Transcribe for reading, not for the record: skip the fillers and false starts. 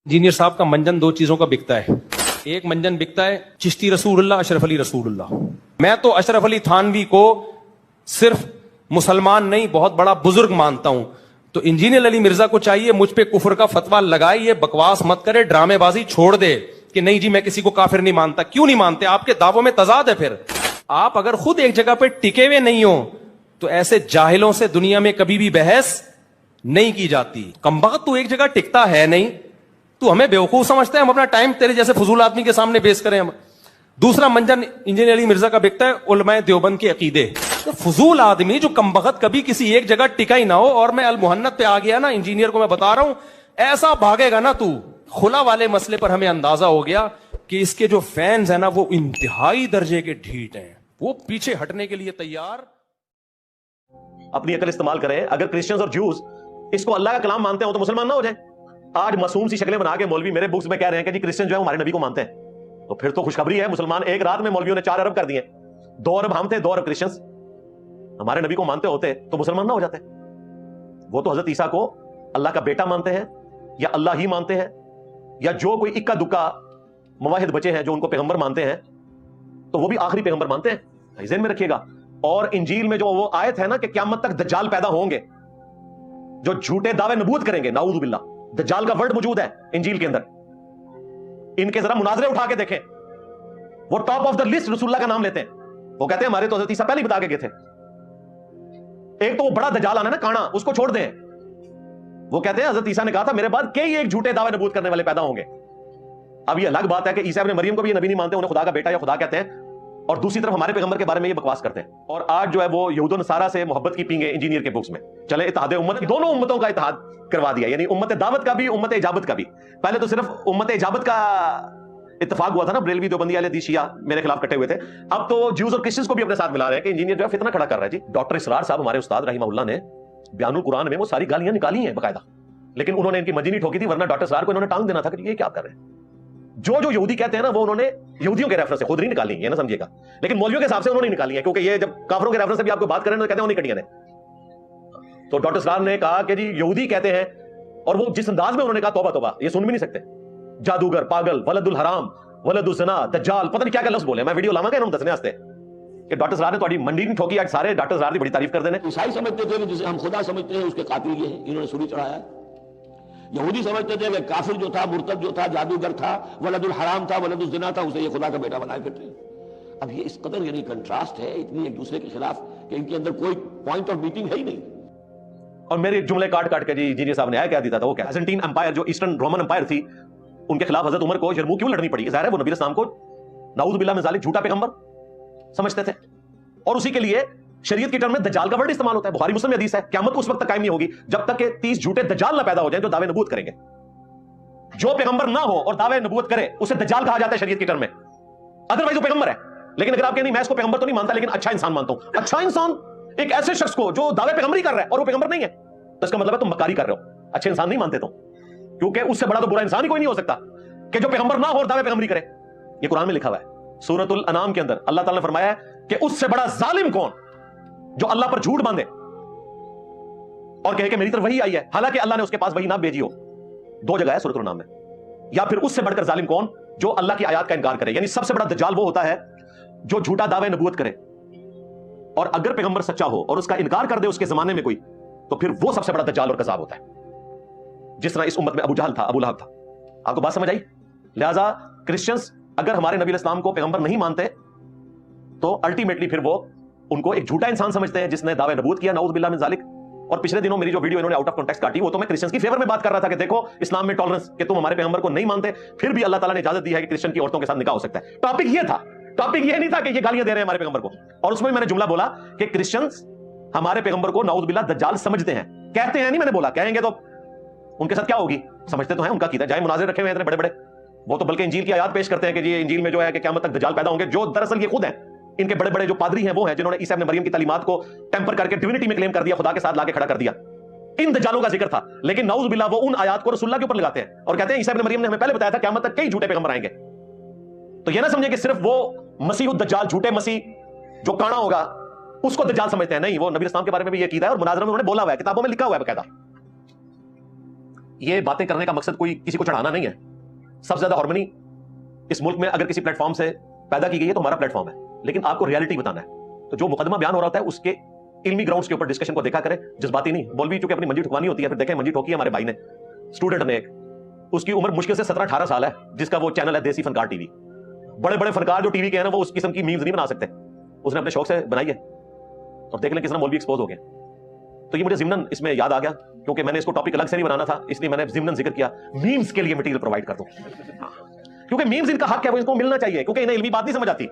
Engineer साहब का मंजन दो चीजों का बिकता है। एक मंजन बिकता है चिश्ती रसूलुल्लाह, अशरफ अली रसूलुल्लाह। मैं तो अशरफ अली थानवी को सिर्फ मुसलमान नहीं बहुत बड़ा बुजुर्ग मानता हूं। तो इंजीनियर अली मिर्जा को चाहिए मुझ पे कुफर का फतवा लगाए, ये बकवास मत करे, ड्रामेबाजी छोड़ दे कि नहीं जी मैं किसी को काफिर नहीं मानता। क्यों नहीं मानते? आपके दावों में तजाद है। फिर आप अगर खुद एक जगह पे टिके हुए नहीं हो तो ऐसे जाहिलों से दुनिया में कभी भी बहस नहीं की जाती। कमबख्त तू एक जगह टिकता है नहीं, तू हमें बेवकूफ समझता है, हम अपना टाइम तेरे जैसे फजूल आदमी के सामने बेस करें हम। दूसरा मंजन इंजीनियर अली मिर्जा का बिकता है उलमाए देवबंद के अकीदे। तो फजूल आदमी जो कमबख्त कभी किसी एक जगह टिका ही ना हो, और मैं अल मुहन्नत पे आ गया ना, इंजीनियर को मैं बता रहा हूं ऐसा भागेगा ना तू। खुला वाले मसले पर हमें अंदाजा हो गया कि इसके जो फैंस हैं ना वो इंतहाई दर्जे के ढीठ हैं, वो पीछे हटने के लिए तैयार। अपनी अकल इस्तेमाल करें। अगर क्रिश्चियंस और जूस इसको अल्लाह का कलाम मानते हो तो मुसलमान ना हो जाए। आज मासूम सी शक्लें बना के मौलवी मेरे बुक्स में कह रहे हैं कि जी क्रिश्चियन जो है हमारे नबी को मानते हैं, तो फिर तो खुशखबरी है। मुसलमान एक रात में मौलवियों ने 4 अरब कर दिए। 2 अरब हम थे, 2 अरब क्रिश्चियंस। हमारे नबी को मानते होते तो मुसलमान ना हो जाते। वो तो हजरत ईसा को अल्लाह का बेटा मानते हैं या अल्लाह ही मानते हैं, या जो कोई इक्का दुक्का मवाहिद बचे हैं जो उनको पैगंबर मानते हैं तो वो भी आखिरी पैगंबर मानते हैं। ज़हन में रखिएगा। और इंजील में जो वो आयत है ना कि क़यामत तक दज्जाल पैदा होंगे जो झूठे दावे नबूवत करेंगे, नाऊज़ु बिल्लाह, दज्जाल का वर्ड मौजूद है इंजील के अंदर। इनके जरा मुनाजरे उठा के देखें। वो टॉप ऑफ द लिस्ट रसूलुल्लाह का नाम लेते हैं। वो कहते हैं हमारे तो हज़रत ईसा पहले ही बता के गए थे। एक तो वो बड़ा दज्जाल आना ना काना, उसको छोड़ दें। वो कहते हैं हज़रत ईसा ने कहा था मेरे बाद कई एक झूठे दावे नबूवत करने वाले पैदा होंगे। अब ये अलग बात है कि ईसा इब्न मरियम को भी ये नबी नहीं मानते, उन्हें खुदा का बेटा या खुदा कहते हैं, और दूसरी तरफ हमारे पैगंबर के बारे में ये बकवास करते हैं। और आज जो है वो यहूद व नसारा से मोहब्बत की पींगे इंजीनियर के बुक्स में। चले इत्तेहाद उम्मत, दोनों उम्मतों का इत्तेहाद करवा दिया, यानी उम्मत दावत का भी उम्मत इजाबत का भी। पहले तो सिर्फ उम्मत इजाबत का इत्तेफाक हुआ था ना, बरेलवी देवबंदी वाले शिया मेरे खिलाफ कटे हुए थे। अब तो ज्यूज और क्रिश्चियंस को भी अपने साथ मिला रहे हैं कि इंजीनियर जो है फितना खड़ा कर रहा है। जी डॉक्टर इसरार साहब हमारे उस्ताद रहीमहुल्लाह ने बयानुल कुरान में वो सारी गालियां निकाली हैं बाकायदा, लेकिन उन्होंने इनकी मर्जी नहीं ठोकी थी, वरना डॉक्टर इसरार को इन्होंने टांग देना था कि ये क्या कर रहे हैं। जो यहूदी कहते हैं ना वो उन्होंने यहूदियों के रेफरेंस से खुद नहीं निकाली है ना, समझिएगा, लेकिन मौलवियों के हिसाब से उन्होंने निकाली है, क्योंकि ये जब काफिरों के रेफरेंस से भी आपको बात करें तो कहते हैं उन्हीं कटियां ने। तो डॉक्टर इसरार ने कहा कि जी यहूदी कहते हैं, और वो जिस अंदाज में उन्होंने कहा तौबा तौबा, ये सुन भी नहीं सकते। जादूगर, पागल, वलदुल हराम, वलदुल ज़िना, दज्जाल, पता नहीं क्या क्या लफ्ज़ बोले। मैं वीडियो लावा के दसने वास्ते कि डॉक्टर इसरार ने थोड़ी मंडी नहीं ठोकी। आज सारे डॉक्टर इसरार की बड़ी तारीफ कर देने। ईसाई समझते थे कि जिसे हम खुदा समझते हैं उसके कातिल ये हैं, इन्होंने सूली चढ़ाया। यहूदी समझते थे कि काफिर जो था, मुर्तद जो था, जादूगर था, वलदुल हराम था, वलदुल ज़िना था, उसे ये खुदा का बेटा बनाए फिरते हैं। अब ये इस कदर यानी कंट्रास्ट है इतनी एक दूसरे के खिलाफ कि इनके अंदर कोई पॉइंट ऑफ मीटिंग है ही नहीं। और मेरे जुमले काट काट के जी इंजीनियर साहब ने आया क्या देता था, वो क्या बैजेंटीन एम्पायर जो ईस्टर्न रोमन एम्पायर थी, उनके खिलाफ हजरत उमर को यरमुक क्यों लड़नी पड़ी? जाहिर है वो नबी इस्लाम को नाऊज़ु बिल्लाह मिन ज़ालिक झूठा पैगंबर समझते थे, और उसी के लिए शरीयत की टर्म में दज्जाल का वर्ड इस्तेमाल होता है। बुखारी मुस्लिम में हदीस है, क़यामत उस वक्त तक कायम नहीं होगी जब तक कि 30 झूठे दज्जाल ना पैदा हो जाएं जो दावे नबूवत करेंगे। जो पैगंबर ना हो और दावे नबूवत करे उसे दज्जाल कहा जाता है शरीयत की टर्म में, अदरवाइज वो पैगंबर है। लेकिन अगर आप कहें नहीं मैं इसको पैगंबर तो नहीं मानता लेकिन अच्छा इंसान मानता हूं, अच्छा इंसान एक ऐसे शख्स को जो दावे पैगंबरी कर रहा है और वो पैगंबर नहीं है, तो इसका मतलब है तुम मक्कारी कर रहे हो, अच्छे इंसान नहीं मानते तुम, क्योंकि उससे बड़ा तो बुरा इंसान ही कोई नहीं हो सकता कि जो पैगंबर ना हो और दावे पैगंबरी करे। ये कुरान में लिखा हुआ है सूरतुल अनाम के अंदर अल्लाह ताला ने फरमाया है कि उससे बड़ा जालिम कौन जो अल्लाह पर झूठ बांधे और कहे कि मेरी तरफ वही आई है, हालांकि अल्लाह ने उसके पास वही ना भेजी हो। 2 जगह है सूरतुल अनाम में। या फिर उससे बढ़कर जालिम कौन जो अल्लाह की आयत का इनकार करे। यानी सबसे बड़ा दज्जाल वो होता है जो झूठा दावे नबूवत करे, और अगर पैगंबर सच्चा हो और उसका इनकार कर दे उसके जमाने में कोई, तो फिर वो सबसे बड़ा दज्जाल और कज़ाब होता है। जिस तरह इस उम्मत में अबू जहल था, अबू लहब था। आपको बात समझ आई? लिहाजा क्रिश्चियंस अगर हमारे नबी इस्लाम को पैगंबर नहीं मानते तो अल्टीमेटली फिर वो उनको एक झूठा इंसान समझते हैं जिसने दावे नबूवत किया, नाऊज़ु बिल्लाह मिन ज़ालिक। और पिछले दिनों मेरी जो वीडियो इन्होंने आउट ऑफ कॉन्टेक्स्ट काटी, वो तो मैं क्रिश्चियंस की फेवर में बात कर रहा था कि देखो इस्लाम में टॉलरेंस, कि तुम हमारे पैगंबर को नहीं मानते फिर भी अल्लाह ताला ने इजाजत दी है कि क्रिश्चियन की औरतों के साथ निकाह हो सकता है। टॉपिक ये था, टॉपिक ये नहीं था कि ये गालियां दे रहे हैं हमारे पैगंबर को। और उसमें मैंने जुमला बोला कि क्रिश्चियंस हमारे पैगंबर को नाऊज़ु बिल्लाह दज्जाल समझते हैं, कहते हैं नहीं, मैंने बोला कहेंगे तो उनके साथ क्या होगी, समझते तो हैं उनका कीदा। जाए मुनाज़िर रखे हुए हैं इतने बड़े बड़े, वो तो बल्कि इंजील की आयत पेश करते हैं कि जी इंजील में जो है कि क़यामत तक दज्जाल पैदा होंगे, जो दरअसल ये खुद हैं। इनके बड़े बड़े जो पादरी हैं वो हैं जिन्होंने ईसा इब्न मरियम की तालीमात को टेम्पर करके डिविनिटी में क्लेम कर दिया, खुदा के साथ लाके खड़ा कर दिया। इन दज्जालों का जिक्र था, लेकिन नाऊज़ु बिल्लाह वो उन आयत को रसूलुल्लाह के ऊपर लगाते हैं और कहते हैं ईसा इब्न मरियम ने हमें पहले बताया था क़यामत तक कई झूठे पैगंबर आएंगे। तो ये ना समझे कि सिर्फ वो मसीह दज्जाल, झूठे मसीह जो काना होगा उसको दज्जाल समझते हैं, नहीं, वो नबी इस्लाम के बारे में भी ये कीदा है और मुनाज़रा में उन्होंने बोला हुआ है, किताबों में लिखा हुआ है बकायदा। یہ باتیں کرنے کا مقصد کوئی کسی کو چڑھانا نہیں ہے. سب سے زیادہ ہارمونی اس ملک میں اگر کسی پلیٹ فارم سے پیدا کی گئی ہے تو ہمارا پلیٹ فارم ہے, لیکن آپ کو ریالٹی بتانا ہے. تو جو مقدمہ بیان ہو رہا ہوتا ہے اس کے علمی گراؤنڈز کے اوپر ڈسکشن کو دیکھا کریں, جذباتی نہیں. مولوی چونکہ اپنی منجی ٹھکوانی ہوتی ہے, پھر دیکھیں منجی ٹھوکی ہے ہمارے بھائی نے, اسٹوڈنٹ نے ایک, اس کی عمر مشکل سے 17-18 سال ہے, جس کا وہ چینل ہے دیسی فنکار ٹی وی. بڑے بڑے فنکار جو ٹی وی کے ہیں نا, وہ اس قسم کی میمز نہیں بنا سکتے, اس نے اپنے شوق سے بنائی ہے. اور دیکھ لیں کس طرح مولوی ایکسپوز ہو گئے. تو یہ مجھے ضمناً اس میں یاد آ گیا, کیونکہ میں نے اس کو ٹاپک الگ سے نہیں بنانا تھا, اس لیے میں نے ضمناً ذکر کیا میمز کے لیے مٹیریل پرووائڈ کر دوں, کیونکہ میمز ان کا حق ہے, وہ ان کو ملنا چاہیے, کیونکہ انہیں علمی بات نہیں سمجھ آتی.